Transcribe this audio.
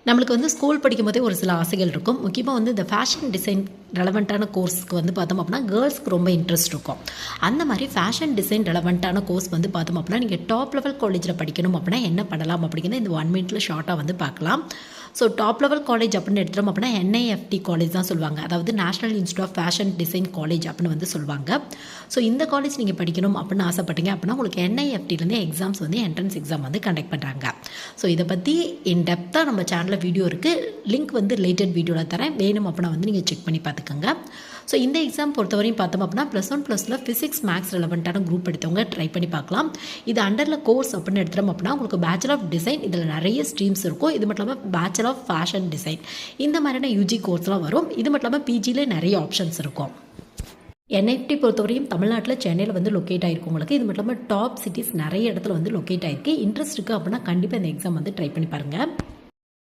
நம்மளுக்கு வந்து ஸ்கூல் படிக்கும் போதே ஒரு சில ஆசைகள் இருக்கும். முக்கியமாக வந்து இந்த ஃபேஷன் டிசைன் ரெலவெண்ட்டான கோர்ஸ்க்கு வந்து பார்த்தோம் அப்படின்னா கேர்ள்ஸ்க்கு ரொம்ப இன்ட்ரெஸ்ட் இருக்கும். அந்த மாதிரி ஃபேஷன் டிசைன் ரெலவெண்ட்டான கோர்ஸ் வந்து பார்த்தோம் அப்படின்னா நீங்கள் டாப் லெவல் காலேஜில் படிக்கணும் அப்படின்னா என்ன பண்ணலாம் அப்படிங்கிறத இந்த 1 மினிட்ல ஷார்ட்டாக வந்து பார்க்கலாம். ஸோ டாப் லெவல் காலேஜ் அப்படின்னு எடுத்துட்டோம் அப்படின்னா என்ஐஎஃப்டி காலேஜ் தான் சொல்லுவாங்க. அதாவது national institute of fashion design college அப்படின்னு வந்து சொல்லுவாங்க. ஸோ இந்த காலேஜ் நீங்கள் படிக்கணும் அப்படின்னு ஆசைப்பட்டீங்க அப்படின்னா உங்களுக்கு என்ஐஎஃப்டிலேருந்து எக்ஸாம்ஸ் வந்து என்ட்ரன்ஸ் எக்ஸாம் வந்து கண்டக்ட் பண்ணுறாங்க. ஸோ இதை பற்றி இன் டெப்த்தாக நம்ம சேனலில் வீடியோ இருக்குது. லிங்க் வந்து ரிலேட்டட் வீடியோவில் தரேன். வேணும் அப்படின்னா வந்து நீங்கள் செக் பண்ணி பார்த்துக்கோங்க. ஸோ இந்த எக்ஸாம் பொறுத்தவரையும் பார்த்தோம் அப்படின்னா +1 +ல ஃபிசிக்ஸ் மேக்ஸ் ரெலவெண்ட்டான குரூப் எடுத்தவங்க ட்ரை பண்ணி பார்க்கலாம். இது அண்டரில் கோர்ஸ் அப்படின்னு எடுத்துட்டோம் அப்படின்னா உங்களுக்கு பேச்சுலர் ஆஃப் டிசைன் இதில் நிறைய ஸ்ட்ரீம்ஸ் இருக்கும். இது மட்டும் இல்லாமல் பேச்சுலர் ஆஃப் ஃபேஷன் டிசைன் இந்த மாதிரியான யூஜி கோர்ஸ்லாம் வரும். இது மட்டும் இல்லாமல் பிஜியில் நிறைய ஆப்ஷன்ஸ் இருக்கும். என்ஐஎஃப்டி பொறுத்தவரையும் தமிழ்நாட்டில் சென்னையில் வந்து லொக்கேட் ஆகிருக்கு உங்களுக்கு. இது மட்டும் இல்லாமல் டாப் சிட்டிஸ் நிறைய இடத்துல வந்து லொக்கேட் ஆகிருக்கு. இன்ட்ரெஸ்ட் இருக்குது அப்படின்னா கண்டிப்பாக இந்த எக்ஸாம் வந்து ட்ரை பண்ணி பாருங்கள்.